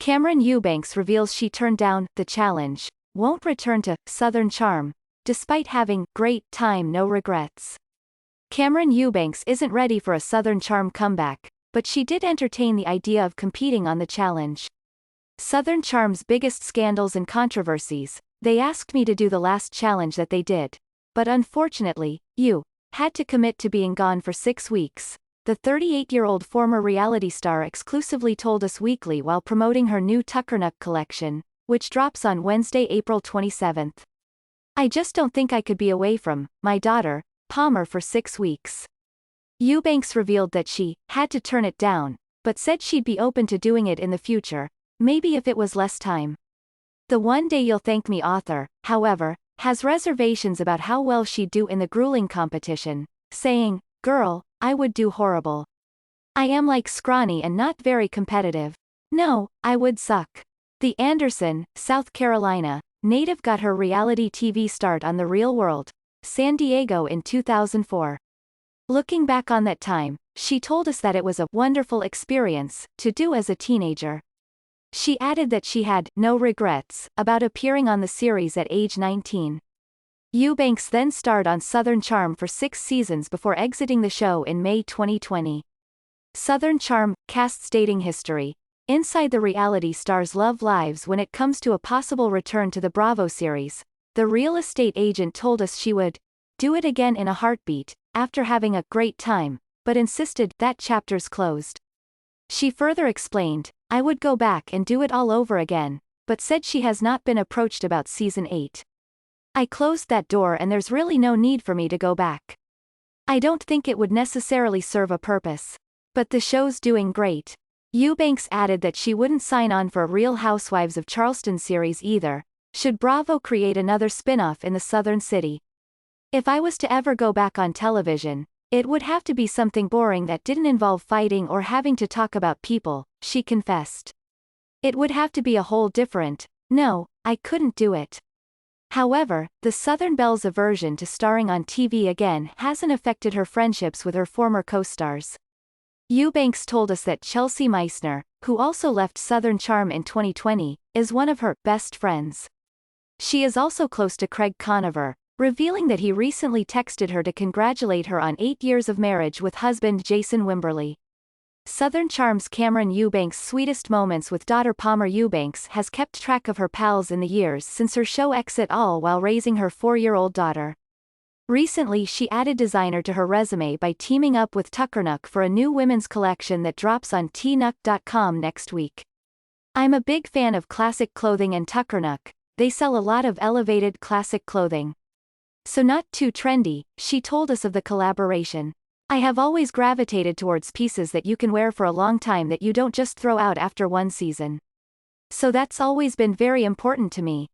Cameran Eubanks reveals she turned down the challenge, won't return to Southern Charm, despite having great time, no regrets. Cameran Eubanks isn't ready for a Southern Charm comeback, but she did entertain the idea of competing on the challenge. Southern Charm's biggest scandals and controversies, they asked me to do the last challenge that they did. But unfortunately, you had to commit to being gone for 6 weeks, the 38-year-old former reality star exclusively told Us Weekly while promoting her new Tuckernuck collection, which drops on Wednesday, April 27. I just don't think I could be away from my daughter, Palmer, for 6 weeks. Eubanks revealed that she had to turn it down, but said she'd be open to doing it in the future, maybe if it was less time. The One Day You'll Thank Me author, however, has reservations about how well she'd do in the grueling competition, saying, "Girl, I would do horrible. I am like scrawny and not very competitive. No, I would suck." The Anderson, South Carolina, native got her reality TV start on The Real World, San Diego in 2004. Looking back on that time, she told us that it was a wonderful experience to do as a teenager. She added that she had no regrets about appearing on the series at age 19. Eubanks then starred on Southern Charm for 6 seasons before exiting the show in May 2020. Southern Charm cast's dating history. Inside the reality star's love lives when it comes to a possible return to the Bravo series, the real estate agent told us she would do it again in a heartbeat, after having a great time, but insisted that chapter's closed. She further explained, "I would go back and do it all over again," but said she has not been approached about season 8. "I closed that door and there's really no need for me to go back. I don't think it would necessarily serve a purpose. But the show's doing great." Eubanks added that she wouldn't sign on for a Real Housewives of Charleston series either, should Bravo create another spin-off in the Southern city. "If I was to ever go back on television, it would have to be something boring that didn't involve fighting or having to talk about people," she confessed. "It would have to be a whole different, no, I couldn't do it." However, the Southern Belle's aversion to starring on TV again hasn't affected her friendships with her former co-stars. Eubanks told us that Chelsea Meissner, who also left Southern Charm in 2020, is one of her best friends. She is also close to Craig Conover, revealing that he recently texted her to congratulate her on 8 years of marriage with husband Jason Wimberly. Southern Charm's Cameran Eubanks' sweetest moments with daughter Palmer Eubanks has kept track of her pals in the years since her show exit, all while raising her 4-year-old daughter. Recently she added designer to her resume by teaming up with Tuckernuck for a new women's collection that drops on tnuck.com next week. "I'm a big fan of classic clothing and Tuckernuck, they sell a lot of elevated classic clothing. So not too trendy," she told us of the collaboration. "I have always gravitated towards pieces that you can wear for a long time that you don't just throw out after one season. So that's always been very important to me."